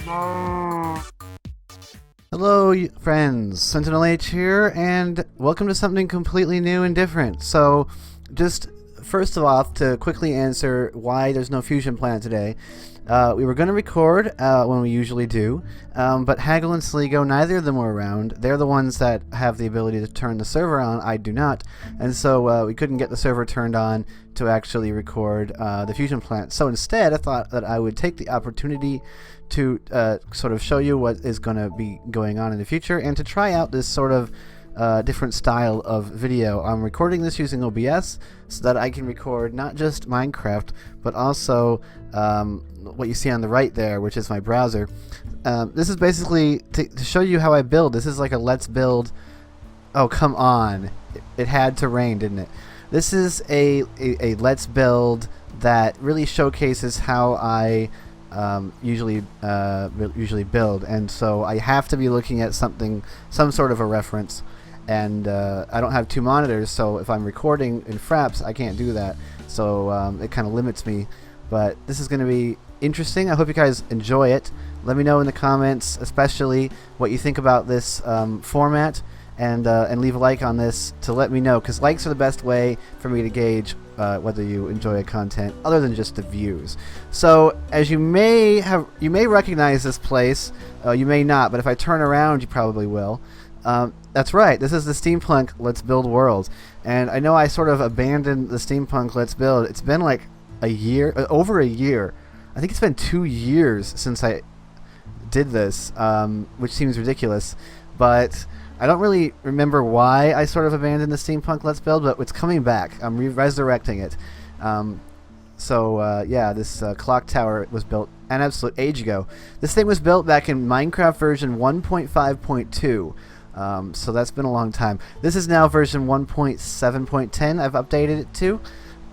Hello, friends. SentinalH here, and welcome to something completely new and different. So, just first of all, to quickly answer why there's no fusion plant today. We were going to record when we usually do, but Haggle and Sligo, neither of them were around. They're the ones that have the ability to turn the server on. I do not, and so we couldn't get the server turned on to actually record the fusion plant. So instead, I thought that I would take the opportunity to sort of show you what is going to be going on in the future and to try out this sort of different style of video. I'm recording this using OBS so that I can record not just Minecraft, but also what you see on the right there, which is my browser. This is basically to show you how I build. This is like a let's build. Oh, come on. It had to rain, didn't it? This is a let's build that really showcases how I usually build, and so I have to be looking at some sort of a reference, and I don't have two monitors, so if I'm recording in Fraps I can't do that, so it kind of limits me. But this is going to be interesting. I hope you guys enjoy it. Let me know in the comments especially what you think about this format, and leave a like on this to let me know, because likes are the best way for me to gauge whether you enjoy content other than just the views. So as you may recognize this place, you may not, but if I turn around you probably will. That's right, this is the Steampunk Let's Build world, and I know I sort of abandoned the Steampunk Let's Build. It's been like a year, over a year. I think it's been 2 years since I did this, which seems ridiculous, but I don't really remember why I sort of abandoned the Steampunk Let's Build, but it's coming back. I'm resurrecting it. Yeah, this clock tower was built an absolute age ago. This thing was built back in Minecraft version 1.5.2, so that's been a long time. This is now version 1.7.10 I've updated it to.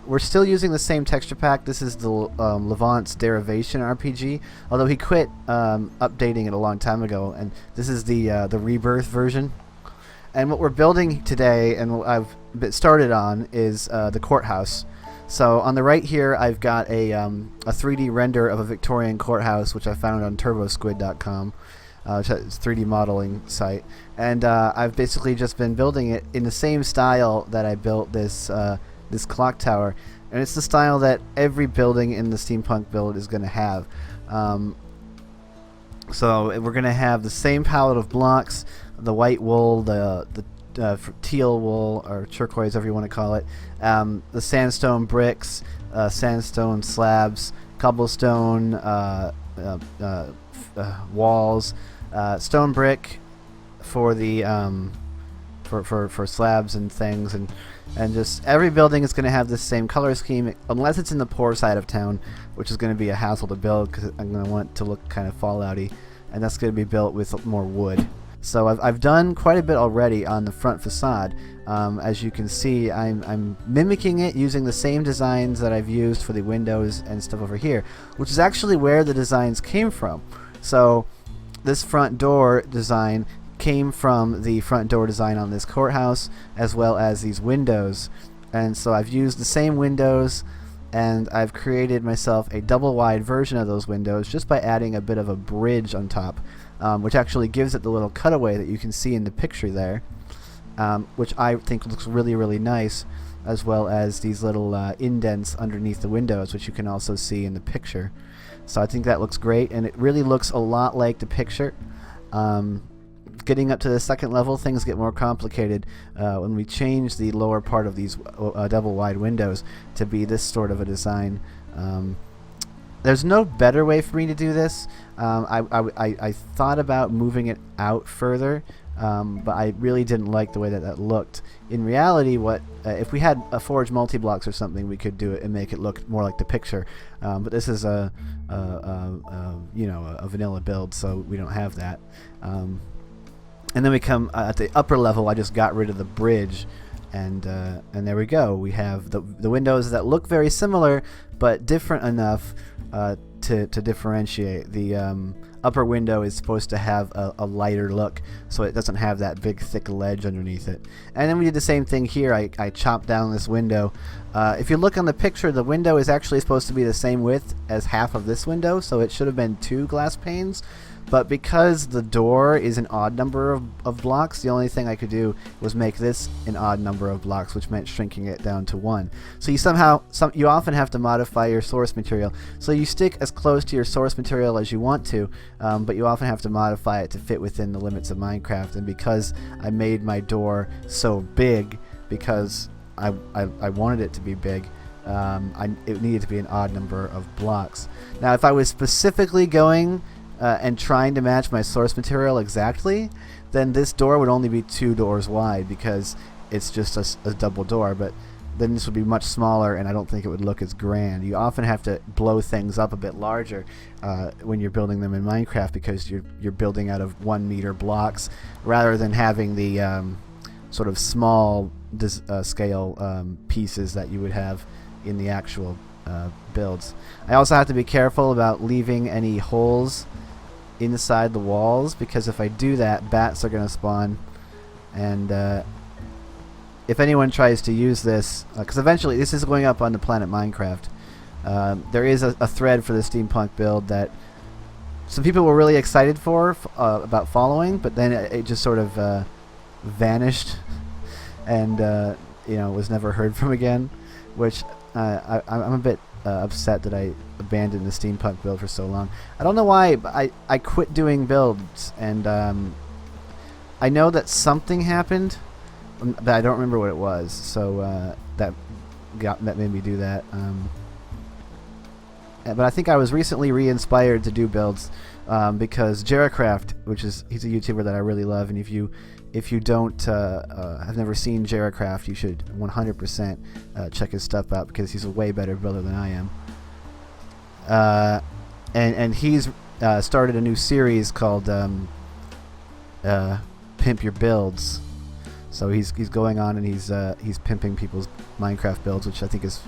We're still using the same texture pack. This is the Levant's Derivation RPG, although he quit updating it a long time ago, and this is the Rebirth version. And what we're building today, and what I've started on, is the Courthouse. So on the right here, I've got a 3D render of a Victorian courthouse, which I found on turbosquid.com, which is a 3D modeling site. And I've basically just been building it in the same style that I built this clock tower, and it's the style that every building in the steampunk build is going to have. So we're going to have the same palette of blocks, the white wool, the teal wool, or turquoise, whatever you want to call it, the sandstone bricks, sandstone slabs, cobblestone walls, stone brick for the for slabs and things, and just every building is going to have the same color scheme, unless it's in the poor side of town, which is going to be a hassle to build because I'm going to want it to look kind of fallouty, and that's going to be built with more wood. So I've done quite a bit already on the front facade. As you can see, I'm mimicking it using the same designs that I've used for the windows and stuff over here, which is actually where the designs came from. So this front door design came from the front door design on this courthouse, as well as these windows, and so I've used the same windows, and I've created myself a double wide version of those windows just by adding a bit of a bridge on top, which actually gives it the little cutaway that you can see in the picture there, which I think looks really, really nice, as well as these little indents underneath the windows, which you can also see in the picture. So I think that looks great, and it really looks a lot like the picture. Getting up to the second level, things get more complicated when we change the lower part of these double wide windows to be this sort of a design. There's no better way for me to do this. I thought about moving it out further, but I really didn't like the way that looked. In reality, if we had a forge multi-blocks or something, we could do it and make it look more like the picture. But this is a vanilla build, so we don't have that. And then we come at the upper level. I just got rid of the bridge, and there we go. We have the windows that look very similar, but different enough to differentiate. The upper window is supposed to have a lighter look, so it doesn't have that big thick ledge underneath it. And then we did the same thing here. I chopped down this window. If you look on the picture, the window is actually supposed to be the same width as half of this window, so it should have been 2 glass panes. But because the door is an odd number of blocks, the only thing I could do was make this an odd number of blocks, which meant shrinking it down to 1. So you often have to modify your source material. So you stick as close to your source material as you want to, but you often have to modify it to fit within the limits of Minecraft. And because I made my door so big, because I wanted it to be big, it needed to be an odd number of blocks. Now, if I was specifically going and trying to match my source material exactly, then this door would only be 2 doors wide because it's just a double door. But then this would be much smaller, and I don't think it would look as grand. You often have to blow things up a bit larger when you're building them in Minecraft, because you're building out of 1 meter blocks rather than having the sort of small scale pieces that you would have in the actual builds. I also have to be careful about leaving any holes inside the walls, because if I do that, bats are going to spawn. And if anyone tries to use this, because eventually this is going up on the planet Minecraft, there is a thread for the steampunk build that some people were really excited for about following, but then it just sort of vanished and was never heard from again, which I'm a bit upset that I abandoned the steampunk build for so long. I don't know why, but I quit doing builds, and I know that something happened, but I don't remember what it was. So that made me do that. But I think I was recently re-inspired to do builds because Jaracraft, he's a YouTuber that I really love, and if you don't have never seen Jaracraft, you should 100% check his stuff out, because he's a way better builder than I am. And he's started a new series called Pimp Your Builds. So he's going on and he's pimping people's Minecraft builds, which I think is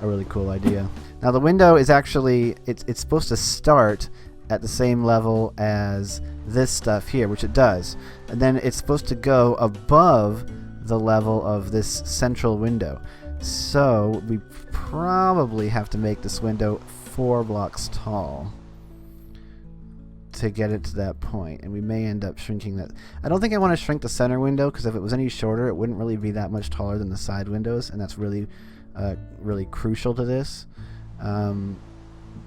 a really cool idea. Now the window is actually it's supposed to start at the same level as this stuff here, which it does, and then it's supposed to go above the level of this central window. So we probably have to make this window 4 blocks tall to get it to that point, and we may end up shrinking that. I don't think I want to shrink the center window, because if it was any shorter, it wouldn't really be that much taller than the side windows, and that's really really crucial to this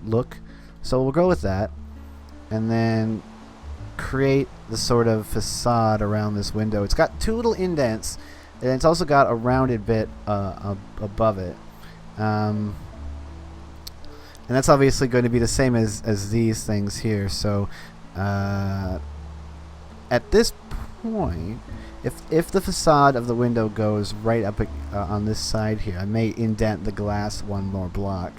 look. So we'll go with that, and then create the sort of facade around this window. It's got 2 little indents, and it's also got a rounded bit above it. And that's obviously going to be the same as these things here. So at this point, if the facade of the window goes right up on this side here, I may indent the glass 1 more block,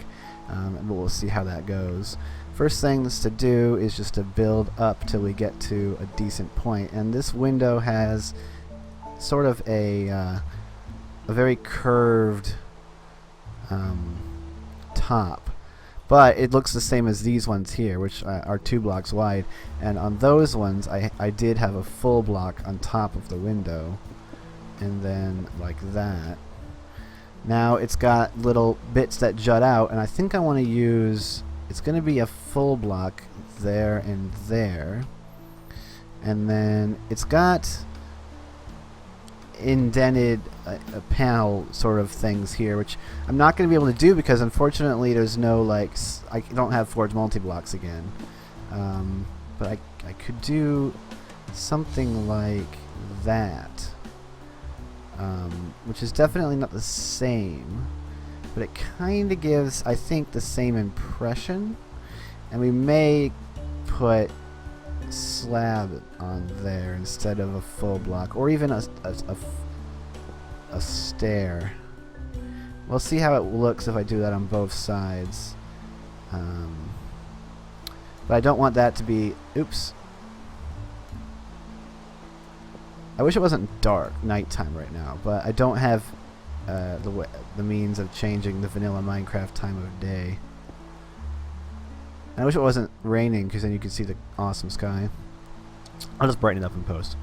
but we'll see how that goes. First things to do is just to build up till we get to a decent point. And this window has sort of a very curved top, but it looks the same as these ones here, which are 2 blocks wide. And on those ones, I did have a full block on top of the window, and then like that. Now it's got little bits that jut out, and I think I want to use, it's going to be a full block there and there, and then it's got indented panel sort of things here, which I'm not going to be able to do because unfortunately there's no I don't have forged multi-blocks again, but I could do something like that, which is definitely not the same, but it kind of gives, I think, the same impression. And we may put slab on there instead of a full block, or even a stair. We'll see how it looks if I do that on both sides. But I don't want that to be, oops. I wish it wasn't dark, nighttime right now, but I don't have the means of changing the vanilla Minecraft time of day. I wish it wasn't raining, because then you could see the awesome sky. I'll just brighten it up in post.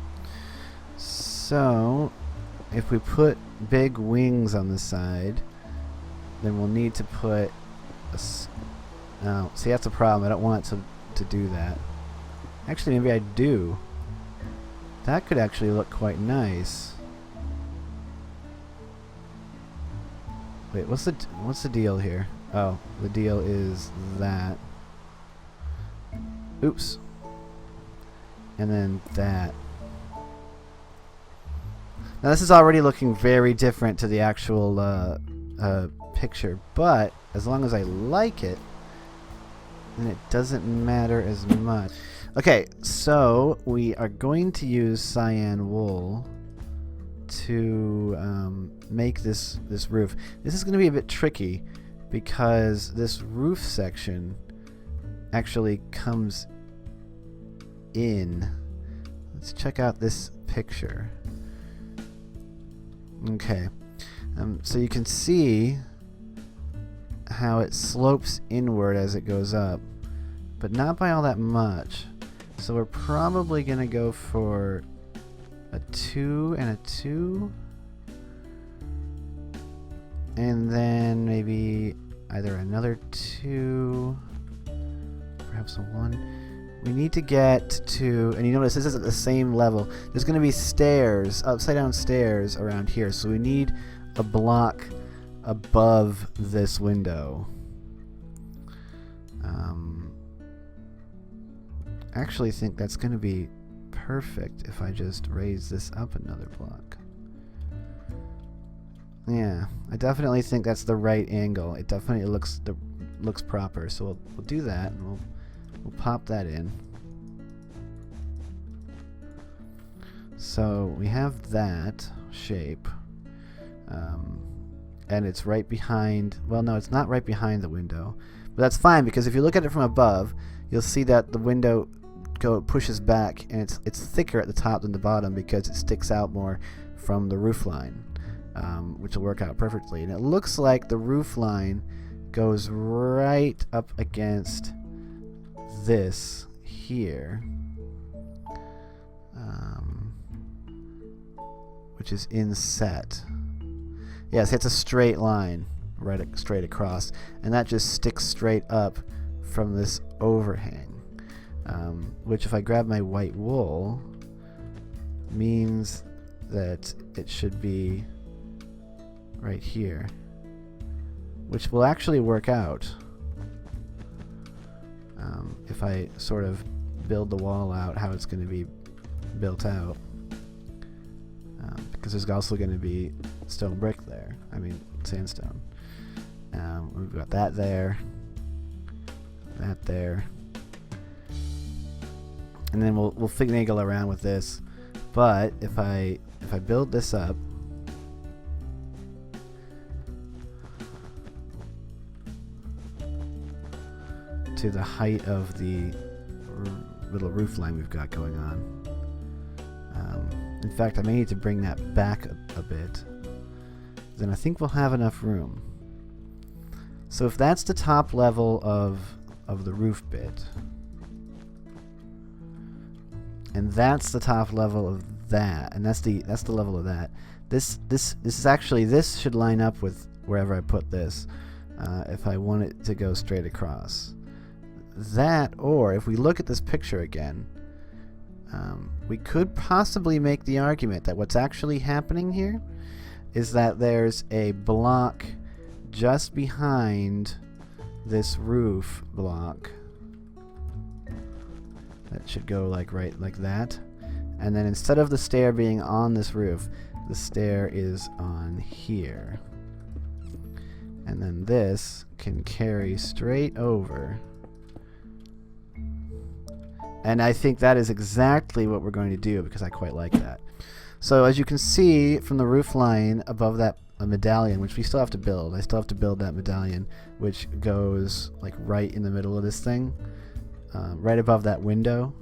So, if we put big wings on the side, then we'll need to put a... Oh, see, that's a problem. I don't want it to do that. Actually, maybe I do. That could actually look quite nice. Wait, what's the deal here? Oh, the deal is that. Oops. And then that. Now this is already looking very different to the actual picture, but as long as I like it, then it doesn't matter as much. Okay, so we are going to use cyan wool to make this roof. This is going to be a bit tricky because this roof section actually comes in. Let's check out this picture. Okay, so you can see how it slopes inward as it goes up, but not by all that much. So we're probably going to go for a 2 and a 2. And then maybe either another 2, perhaps a 1. We need to get to, and you notice this is at the same level. There's going to be stairs, upside down stairs around here. So we need a block above this window. I actually think that's going to be perfect if I just raise this up another block. Yeah, I definitely think that's the right angle. It definitely looks proper. So we'll do that, and we'll pop that in. So we have that shape, and it's right behind. Well, no, it's not right behind the window, but that's fine because if you look at it from above, you'll see that the window pushes back, and it's thicker at the top than the bottom because it sticks out more from the roof line, which will work out perfectly. And it looks like the roof line goes right up against this here, which is inset. Yes, it's a straight line straight across, and that just sticks straight up from this overhang. Which, if I grab my white wool, means that it should be right here, which will actually work out if I sort of build the wall out how it's going to be built out, because there's also going to be stone brick there. I mean sandstone. We've got that there, that there. And then we'll finagle around with this. But if I build this up, to the height of the little roof line we've got going on. In fact, I may need to bring that back a bit. Then I think we'll have enough room. So if that's the top level of the roof bit, and that's the top level of that, and that's the level of that. This is actually, this should line up with wherever I put this, if I want it to go straight across. That, or if we look at this picture again, we could possibly make the argument that what's actually happening here is that there's a block just behind this roof block that should go like right like that, and then instead of the stair being on this roof, the stair is on here, and then this can carry straight over. And I think that is exactly what we're going to do because I quite like that. So as you can see from the roof line above that medallion, which we still have to build, I still have to build that medallion, which goes like right in the middle of this thing, right above that window,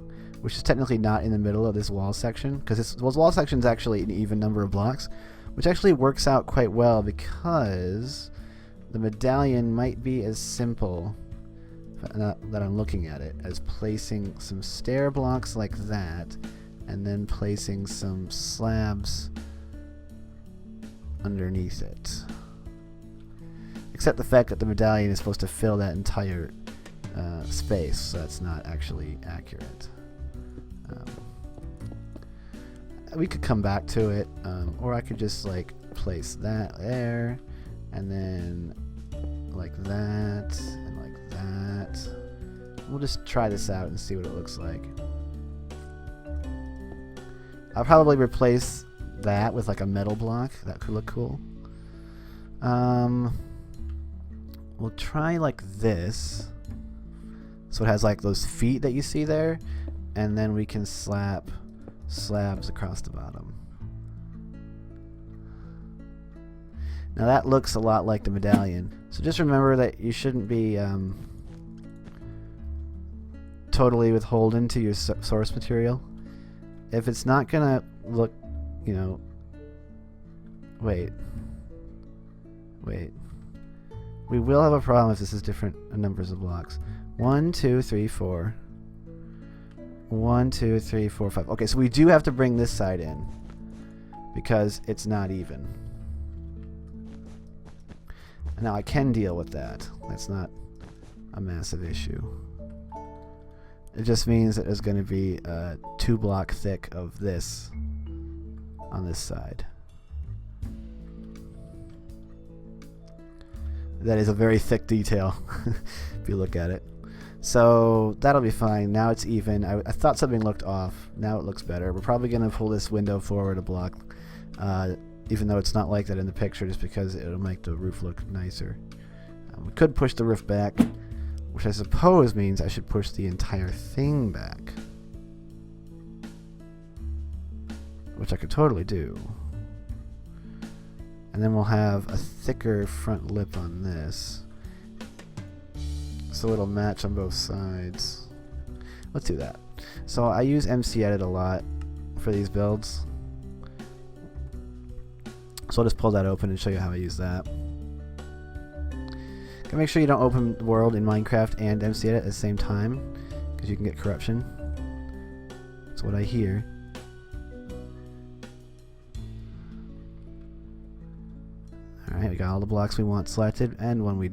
which is technically not in the middle of this wall section, because this wall section is actually an even number of blocks, which actually works out quite well because the medallion might be as simple that I'm looking at it, as placing some stair blocks like that, and then placing some slabs underneath it. Except the fact that the medallion is supposed to fill that entire space, so that's not actually accurate. We could come back to it, or I could just like place that there, and then like that, and like that. We'll just try this out and see what it looks like. I'll probably replace that with like a metal block. That could look cool. We'll try like this, so it has like those feet that you see there, and then we can slap slabs across the bottom. Now that looks a lot like the medallion, so just remember that you shouldn't be totally beholden to your source material. If it's not gonna look, you know, wait, we will have a problem if this is different numbers of blocks. 1, 2, 3, 4. 1, 2, 3, 4, 5. Okay, so we do have to bring this side in because it's not even. Now I can deal with that. That's not a massive issue. It just means that there's going to be 2 block thick of this on this side. That is a very thick detail if you look at it. So that'll be fine. Now it's even. I thought something looked off. Now it looks better. We're probably going to pull this window forward a block, even though it's not like that in the picture, just because it'll make the roof look nicer. We could push the roof back, which I suppose means I should push the entire thing back, which I could totally do. And then we'll have a thicker front lip on this, so it'll match on both sides. Let's do that. So I use MC Edit a lot for these builds, so I'll just pull that open and show you how I use that. Make sure you don't open the world in Minecraft and MC Edit at the same time, because you can get corruption. That's what I hear. Alright, we got all the blocks we want selected, and when we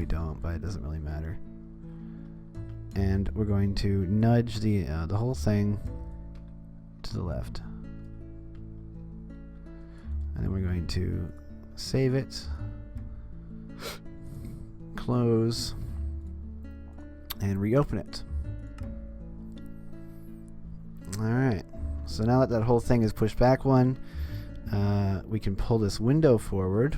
don't, but it doesn't really matter. And we're going to nudge the whole thing to the left. And then we're going to save it, close, and reopen it. Alright, so now that whole thing is pushed back one, we can pull this window forward,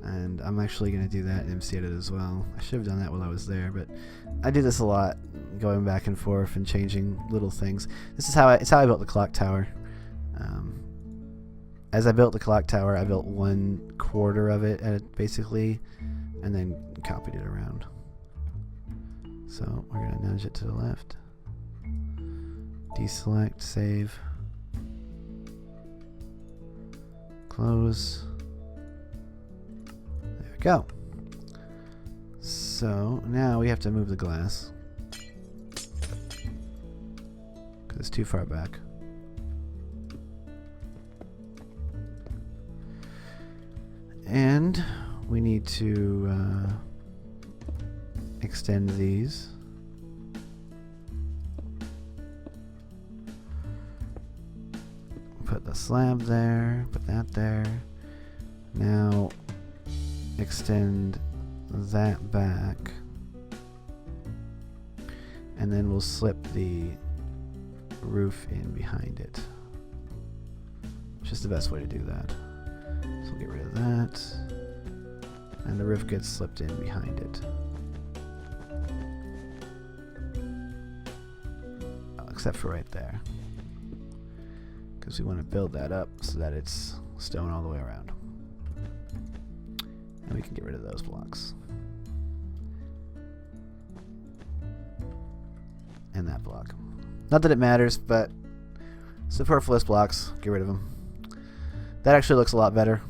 and I'm actually going to do that in MC Edit as well. I should have done that while I was there, but I do this a lot, going back and forth and changing little things. This is how it's how I built the clock tower. As I built the clock tower, I built 1/4 of it basically, and then copied it around. So we're going to nudge it to the left, deselect, save, close. There we go. So now we have to move the glass because it's too far back. And we need to extend these. Put the slab there, put that there. Now extend that back. And then we'll slip the roof in behind it. Which is the best way to do that. So we'll get rid of that. And the roof gets slipped in behind it. Except for right there. Because we want to build that up so that it's stone all the way around. And we can get rid of those blocks. And that block. Not that it matters, but superfluous blocks, get rid of them. That actually looks a lot better.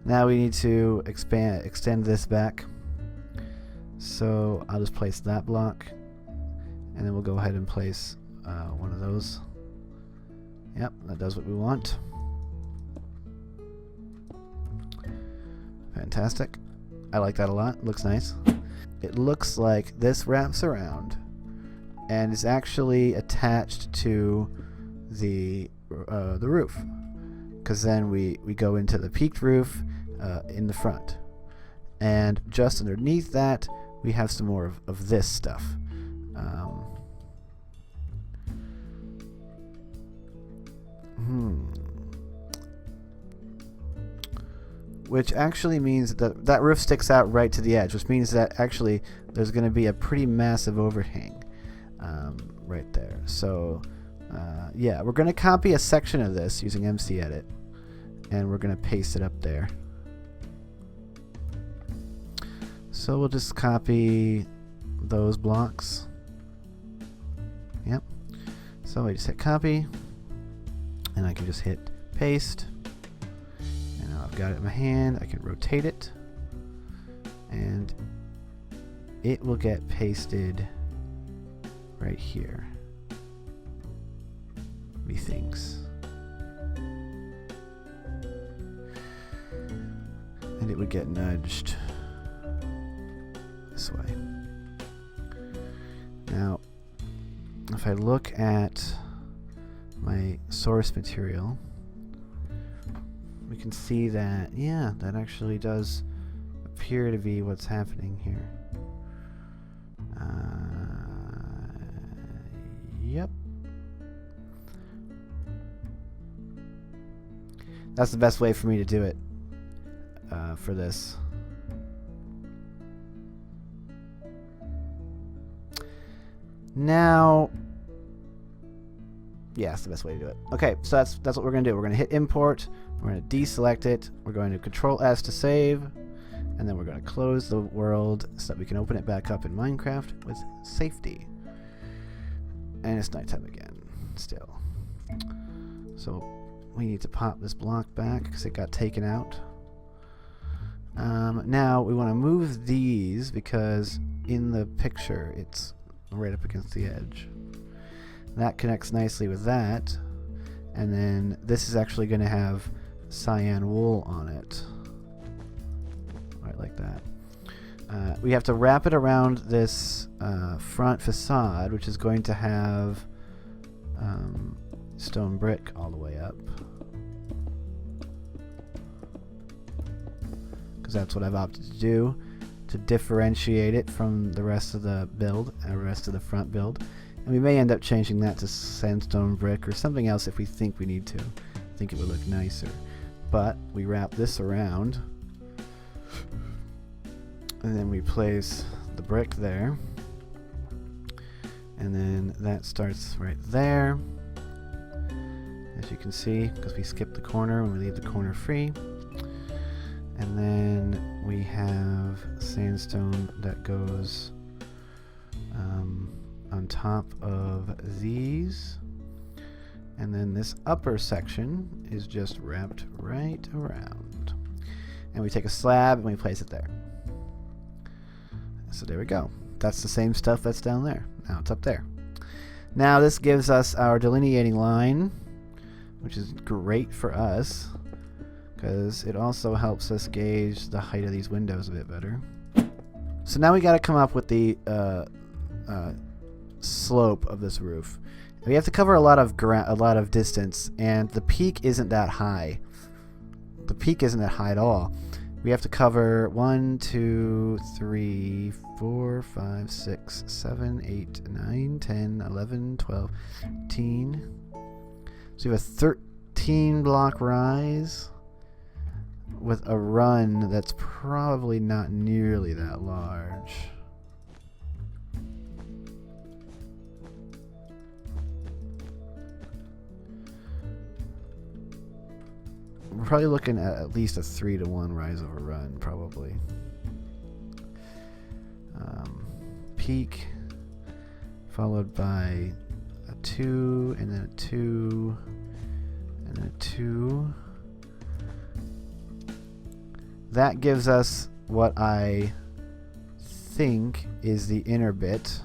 Now we need to extend this back. So I'll just place that block, and then we'll go ahead and place one of those. Yep, that does what we want. Fantastic. I like that a lot. Looks nice. It looks like this wraps around and is actually attached to the roof, because then we go into the peaked roof in the front, and just underneath that we have some more of this stuff. Which actually means that that roof sticks out right to the edge, which means that actually there's going to be a pretty massive overhang right there. So yeah, we're going to copy a section of this using MC Edit, and we're going to paste it up there. So we'll just copy those blocks. Yep. So I just hit copy, and I can just hit paste. And now I've got it in my hand. I can rotate it, and it will get pasted right here, methinks. And it would get nudged this way. Now, if I look at my source material, we can see that, yeah, that actually does appear to be what's happening here. Yep. That's the best way for me to do it for this. Now, yeah, that's the best way to do it. Okay, so that's what we're going to do. We're going to hit import. We're going to deselect it. We're going to Control S to save. And then we're going to close the world so that we can open it back up in Minecraft with safety. And it's nighttime again, still. So we need to pop this block back because it got taken out. Now we want to move these because in the picture it's right up against the edge. That connects nicely with that. And then this is actually going to have cyan wool on it. Right, like that. We have to wrap it around this front facade, which is going to have stone brick all the way up, because that's what I've opted to do to differentiate it from the rest of the build, rest of the front build. And we may end up changing that to sandstone brick or something else if we think we need to. I think it would look nicer. But we wrap this around, and then we place the brick there, and then that starts right there, as you can see, because we skipped the corner when we leave the corner free. And then we have sandstone that goes on top of these, and then this upper section is just wrapped right around, and we take a slab and we place it there. So there we go. That's the same stuff that's down there. Now it's up there. Now this gives us our delineating line, which is great for us because it also helps us gauge the height of these windows a bit better. So now we got to come up with the slope of this roof. We have to cover a lot of distance, and the peak isn't that high. The peak isn't that high at all. We have to cover 1, 2, 3, 4, 5, 6, 7, 8, 9, 10, 11, 12, 13. So you have a 13 block rise with a run that's probably not nearly that large. We're probably looking at least a 3-to-1 rise over run, probably. Peak, followed by a 2, and then a 2, and then a 2. That gives us what I think is the inner bit.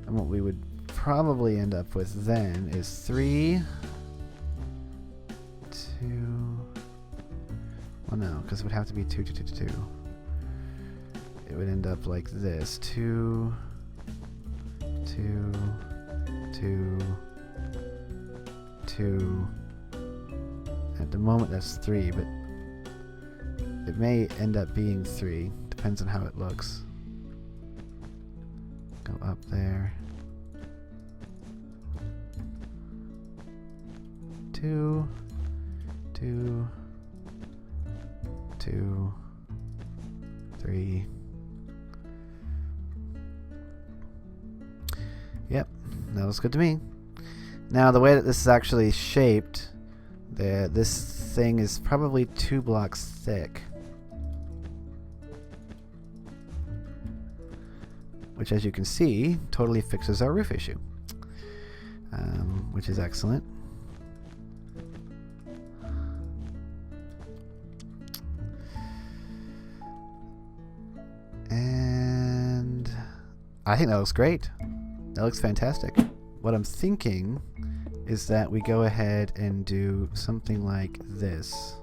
And what we would probably end up with then is 3, 2. Well, no, because it would have to be 2, 2, 2, 2, 2. It would end up like this: 2, 2, 2, 2. At the moment, that's 3, but it may end up being 3. Depends on how it looks. Go up there. 2, 2, 2, 3. Yep, that looks good to me. Now, the way that this is actually shaped, this thing is probably 2 blocks thick. Which, as you can see, totally fixes our roof issue. Which is excellent. And I think that looks great. That looks fantastic. What I'm thinking is that we go ahead and do something like this.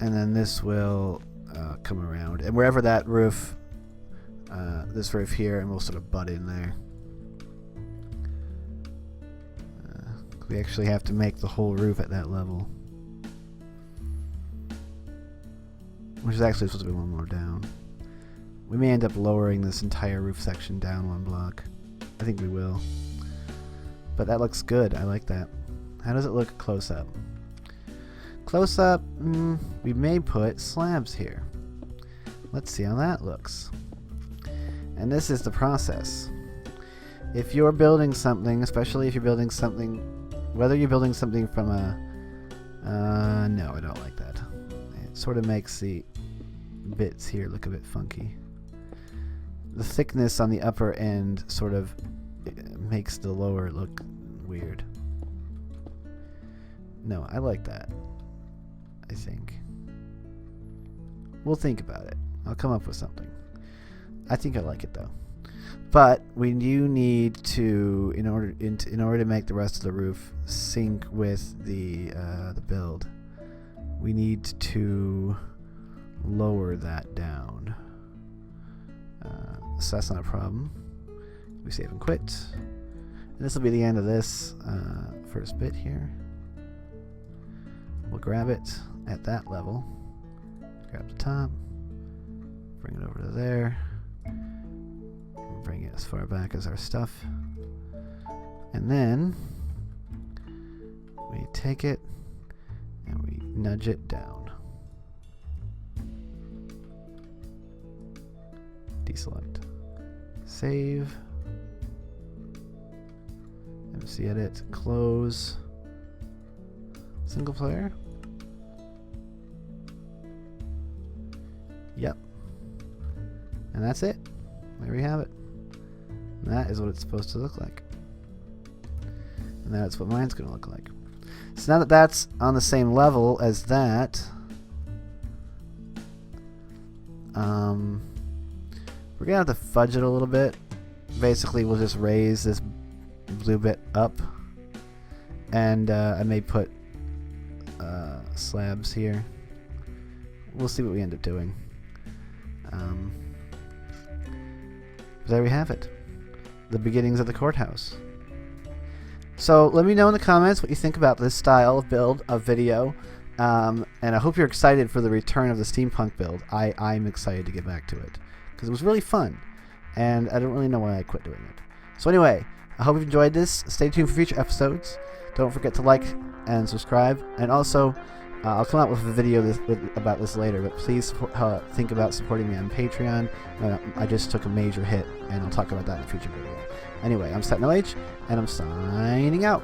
And then this will come around, and wherever that roof, this roof here, and we'll sort of butt in there. We actually have to make the whole roof at that level, which is actually supposed to be 1 more down. We may end up lowering this entire roof section down 1 block. I think we will. But that looks good. I like that. How does it look close up? Close up, we may put slabs here. Let's see how that looks. And this is the process. If you're building something, especially if you're building something, whether you're building something from a... no, I don't like that. It sort of makes the bits here look a bit funky. The thickness on the upper end sort of makes the lower look weird. No, I like that. I think. We'll think about it. I'll come up with something. I think I like it though. But we do need to, in order to make the rest of the roof sync with the build, we need to lower that down. So that's not a problem. We save and quit. And this will be the end of this first bit here. We'll grab it at that level. Grab the top. Bring it over to there. Bring it as far back as our stuff. And then we take it and we nudge it down. Deselect. Save. MC edit. Close. Single player. Yep. And that's it. There we have it. And that is what it's supposed to look like. And that's what mine's going to look like. So now that that's on the same level as that, we're going to have to fudge it a little bit. Basically, we'll just raise this blue bit up. And I may put slabs here. We'll see what we end up doing. There we have it. The beginnings of the courthouse. So let me know in the comments what you think about this style of build of video. And I hope you're excited for the return of the steampunk build. I'm excited to get back to it because it was really fun. And I don't really know why I quit doing it. So anyway, I hope you've enjoyed this. Stay tuned for future episodes. Don't forget to like and subscribe. And also, I'll come out with a video about this later, but please think about supporting me on Patreon. I just took a major hit, and I'll talk about that in a future video. Anyway, I'm SentinalH, and I'm signing out.